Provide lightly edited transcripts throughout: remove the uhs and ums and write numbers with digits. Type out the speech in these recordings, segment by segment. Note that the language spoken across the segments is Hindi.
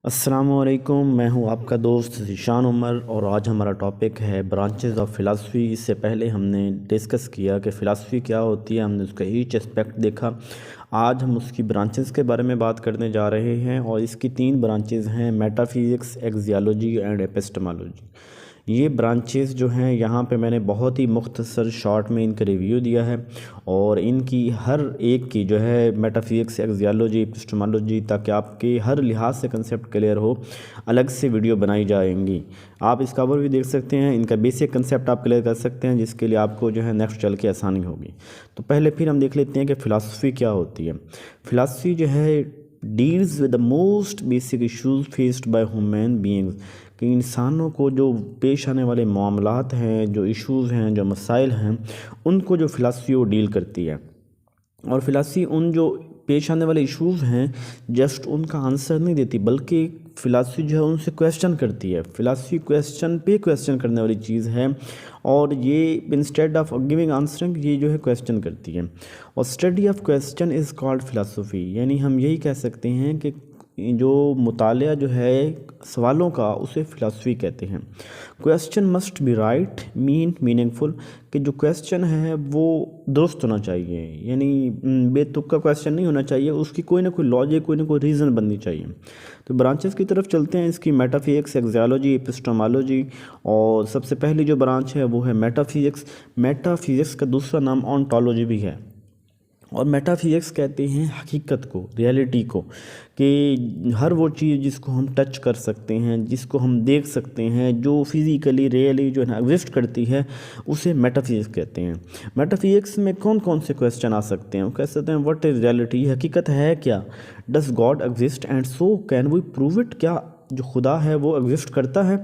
अस्सलामुअलैकुम, मैं हूं आपका दोस्त ज़ीशान उमर और आज हमारा टॉपिक है ब्रांचेस ऑफ फ़िलासफ़ी। इससे पहले हमने डिस्कस किया कि फ़िलासफ़ी क्या होती है, हमने उसका ईच एस्पेक्ट देखा। आज हम उसकी ब्रांचेस के बारे में बात करने जा रहे हैं और इसकी 3 ब्रांचेस हैं, मेटाफिज़िक्स, एक्सियोलॉजी एंड एपिस्टेमोलॉजी। ये ब्रांचेस जो हैं यहाँ पे मैंने बहुत ही मुख्तसर शॉर्ट में इनका रिव्यू दिया है और इनकी हर एक की जो है मेटाफिज़िक्स, एक्सियोलॉजी, एपिस्टेमोलॉजी, ताकि आपके हर लिहाज से कंसेप्ट क्लियर हो, अलग से वीडियो बनाई जाएंगी। आप इसका ओवर भी देख सकते हैं, इनका बेसिक कंसेप्ट आप क्लियर कर सकते हैं, जिसके लिए आपको जो है नेक्स्ट चल के आसानी होगी। तो पहले फिर हम देख लेते हैं कि फ़िलासफ़ी क्या होती है। फ़िलासफ़ी जो है deals with the most basic issues faced by human beings, कि इंसानों को जो पेश आने वाले मामलात हैं, जो इश्यूज़ हैं, जो मसाइल हैं, उनको जो फ़िलासफ़ी वो डील करती है। और फ़िलासफ़ी उन जो पेश आने वाले इश्यूज़ हैं जस्ट उनका आंसर नहीं देती, बल्कि फ़िलासफ़ी जो है उनसे क्वेश्चन करती है। फ़िलासफ़ी क्वेश्चन पे क्वेश्चन करने वाली चीज़ है और ये इंस्टेड ऑफ गिविंग आंसरिंग ये जो है क्वेश्चन करती है। और study of question is called philosophy, यानी हम यही कह सकते हैं कि जो मुतालिया जो है सवालों का उसे फ़िलासफ़ी कहते हैं। Question must be right meaningful, कि जो क्वेश्चन है वो दुरुस्त होना चाहिए, यानी बेतुका क्वेश्चन नहीं होना चाहिए, उसकी कोई ना कोई लॉजिक, कोई ना कोई रीज़न बननी चाहिए। तो ब्रांचेस की तरफ चलते हैं, इसकी मेटाफिज़िक्स, एक्सियोलॉजी, एपिस्टेमोलॉजी। और सबसे पहली जो ब्रांच है वो है मेटाफिज़िक्स। मेटाफिज़िक्स का दूसरा नाम ऑन्टोलॉजी भी है। और मेटाफिज़िक्स कहते हैं हकीकत को, रियलिटी को, कि हर वो चीज़ जिसको हम टच कर सकते हैं, जिसको हम देख सकते हैं, जो फिज़िकली रियली जो है ना एग्जिस्ट करती है, उसे मेटाफिज़िक्स कहते हैं। मेटाफिज़िक्स में कौन कौन से क्वेश्चन आ सकते हैं? वो कह सकते हैं व्हाट इज़ रियलिटी, हकीकत है क्या, does God exist and so can we prove it, क्या जो खुदा है वो एग्जिस्ट करता है।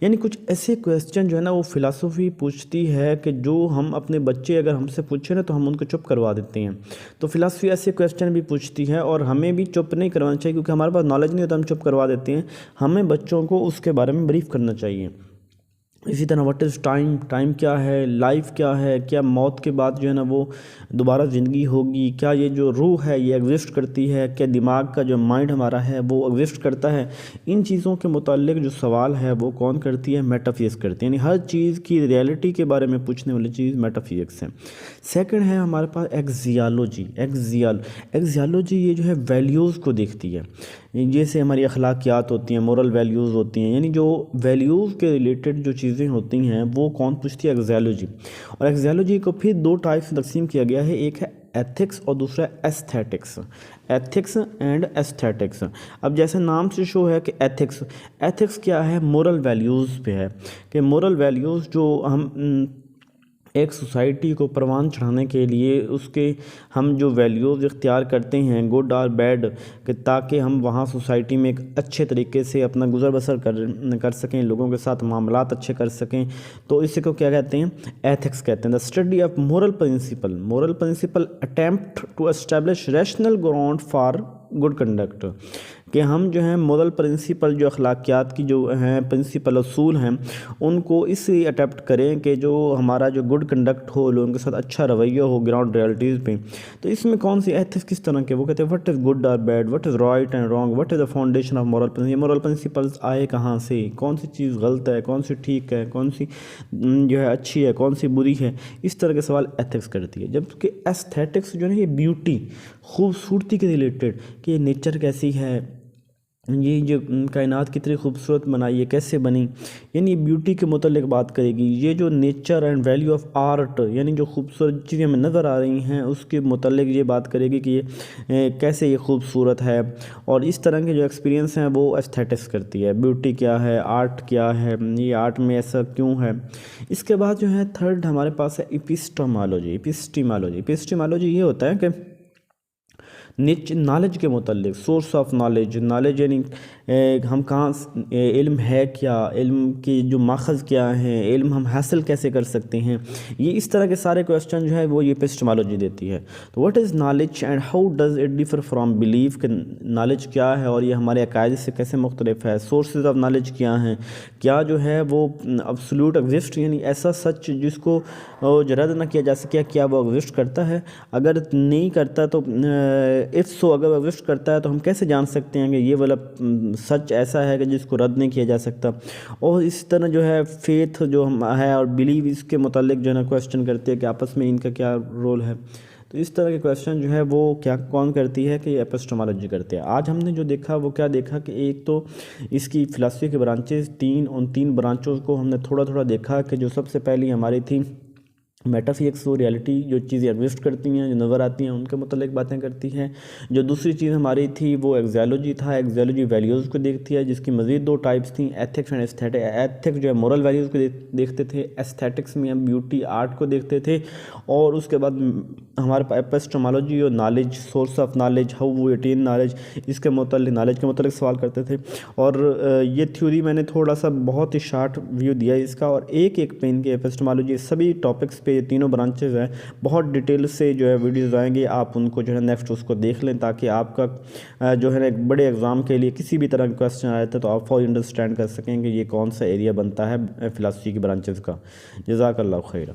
यानी कुछ ऐसे क्वेश्चन जो है ना वो फ़िलासफ़ी पूछती है कि जो हम अपने बच्चे अगर हमसे पूछे ना तो हम उनको चुप करवा देते हैं। तो फ़िलासफ़ी ऐसे क्वेश्चन भी पूछती है और हमें भी चुप नहीं करवाना चाहिए, क्योंकि हमारे पास नॉलेज नहीं होता, हम चुप करवा देते हैं। हमें बच्चों को उसके बारे में ब्रीफ करना चाहिए। इसी तरह व्हाट इज़ टाइम, टाइम क्या है, लाइफ क्या है, क्या मौत के बाद जो है ना वो दोबारा ज़िंदगी होगी, क्या ये जो रूह है ये एग्जिस्ट करती है, क्या दिमाग का जो माइंड हमारा है वो एग्जिस्ट करता है। इन चीज़ों के मुताल्लिक जो सवाल है वो कौन करती है? मेटाफिज़िक्स करती है। यानी हर चीज़ की रियलिटी के बारे में पूछने वाली चीज़ मेटाफिज़िक्स है। सेकंड है हमारे पास एक्सियोलॉजी। एक्सियोलॉजी ये जो है वैल्यूज़ को देखती है, जैसे हमारी अखलाकियात होती हैं, मोरल वैल्यूज़ होती हैं, यानी जो वैल्यूज़ के रिलेटेड जो चीज़ें होती हैं वो कौन पूछती है? एक्सियोलॉजी। और एक्सियोलॉजी को फिर 2 टाइप्स में तकसीम किया गया है, एक है एथिक्स और दूसरा एस्थेटिक्स। Ethics and aesthetics. अब जैसे नाम से शो है कि एथिक्स, एथिक्स क्या है? मोरल वैल्यूज़ पे है, कि मोरल वैल्यूज़ जो हम एक सोसाइटी को परवान चढ़ाने के लिए उसके हम जो वैल्यूज़ इख्तियार करते हैं, गुड और बैड, कि ताकि हम वहाँ सोसाइटी में एक अच्छे तरीके से अपना गुजर बसर कर सकें, लोगों के साथ मामलात अच्छे कर सकें। तो इसी को क्या कहते हैं? एथिक्स कहते हैं। The study of moral principle. Moral principle attempt to establish rational ground for good conduct, कि हम जो हैं मोरल प्रिंसिपल, जो अखलाकियात की जो हैं प्रिंसिपल असूल हैं, उनको इसलिए अडेप्ट करें कि जो हमारा जो गुड कंडक्ट हो, लोगों के साथ अच्छा रवैया हो ग्राउंड रियलिटीज़ पे। तो इसमें कौन सी एथिक्स किस तरह के? वो कहते हैं व्हाट इज़ गुड और bad, what is right and wrong, what is the foundation of moral principle. Moral principles आए कहाँ से, कौन सी चीज़ गलत है, कौन सी ठीक है, कौन सी जो है अच्छी है, कौन सी बुरी है। इस तरह के सवाल एथिक्स करती है। जबकि एस्थेटिक्स जो है ये ब्यूटी, खूबसूरती के रिलेटेड, कि नेचर कैसी है, ये जो कायनात कितनी खूबसूरत बनाई है, कैसे बनी, यानी ब्यूटी के मुतल्लिक बात करेगी। ये जो nature and value of art, यानी जो खूबसूरत चीज़ें हमें नज़र आ रही हैं उसके मुतल्लिक ये बात करेगी कि ये कैसे ये खूबसूरत है। और इस तरह के जो एक्सपीरियंस हैं वो एस्थेटिक्स करती है। ब्यूटी क्या है, आर्ट क्या है, ये आर्ट में ऐसा क्यों है। इसके बाद जो है थर्ड हमारे पास है एपिस्टेमोलॉजी। एपिस्टेमोलॉजी ये होता है कि नॉलेज के मुतल्लिक, सोर्स ऑफ नॉलेज, नॉलेज यानी हम कहाँ इल्म है क्या, इल्म की जो माखज़ क्या हैं, इल्म हम हासिल कैसे कर सकते हैं। ये इस तरह के सारे क्वेश्चन जो है वो ये एपिस्टेमोलॉजी देती है। तो what is knowledge and how does it differ from belief, कि नॉलेज क्या है और ये हमारे अकायद से कैसे मुख्तलिफ है। सोर्सेज ऑफ नॉलेज क्या हैं, क्या जो है वो अब्सोल्यूट एग्जिस्ट, यानी ऐसा सच जिसको रद्द ना किया जा सके, क्या वो एग्जिस्ट करता है। अगर नहीं करता तो इफ़ सो अगर एग्जिस्ट करता है तो हम कैसे जान सकते हैं कि ये वाला सच ऐसा है कि जिसको रद्द नहीं किया जा सकता। और इस तरह जो है फेथ जो हम है और बिलीव इसके मुतालिक जो है ना क्वेश्चन करते हैं कि आपस में इनका क्या रोल है। तो इस तरह के क्वेश्चन जो है वो क्या कौन करती है कि एपिस्टेमोलॉजी करते हैं। आज हमने जो देखा वो क्या देखा कि एक तो इसकी फ़िलासफ़ी के ब्रांचेस उन तीन ब्रांचों को हमने थोड़ा थोड़ा देखा कि जो सबसे पहली हमारी थी मेटाफिजिक्स, वो रियलिटी जो चीज़ें एग्जिस्ट करती हैं जो नज़र आती हैं उनके मतलब बातें करती हैं। जो दूसरी चीज़ हमारी थी वो एक्सियोलॉजी था, एक्सियोलॉजी वैल्यूज़ को देखती है जिसकी मज़ीद दो टाइप्स थी, एथिक्स एंड एस्थेटिक। एथिक्स जो है मोरल वैल्यूज़ को देखते थे, एस्थेटिक्स में हम ब्यूटी आर्ट को देखते थे, और उसके बाद हमारे पास एपिस्टेमोलॉजी और knowledge, source of knowledge, how वो अटेन नॉलेज, इसके मतलब नॉलेज के मतलब सवाल करते थे। और ये थ्योरी मैंने थोड़ा सा बहुत ही शार्ट व्यू दिया इसका, और एक एक पेन के एपिस्टेमोलॉजी सभी टॉपिक्स पे ये तीनों ब्रांचेज हैं, बहुत डिटेल से जो है वीडियोज़ आएंगे, आप उनको जो है नेक्स्ट उसको देख लें ताकि आपका जो है ना एक बड़े एग्ज़ाम के लिए किसी भी तरह का क्वेश्चन आया था तो आप फॉर अंडरस्टैंड कर सकेंगे ये कौन सा एरिया बनता है फ़िलासफ़ी की ब्रांचेज़ का। जज़ाकल्लाहु खैर।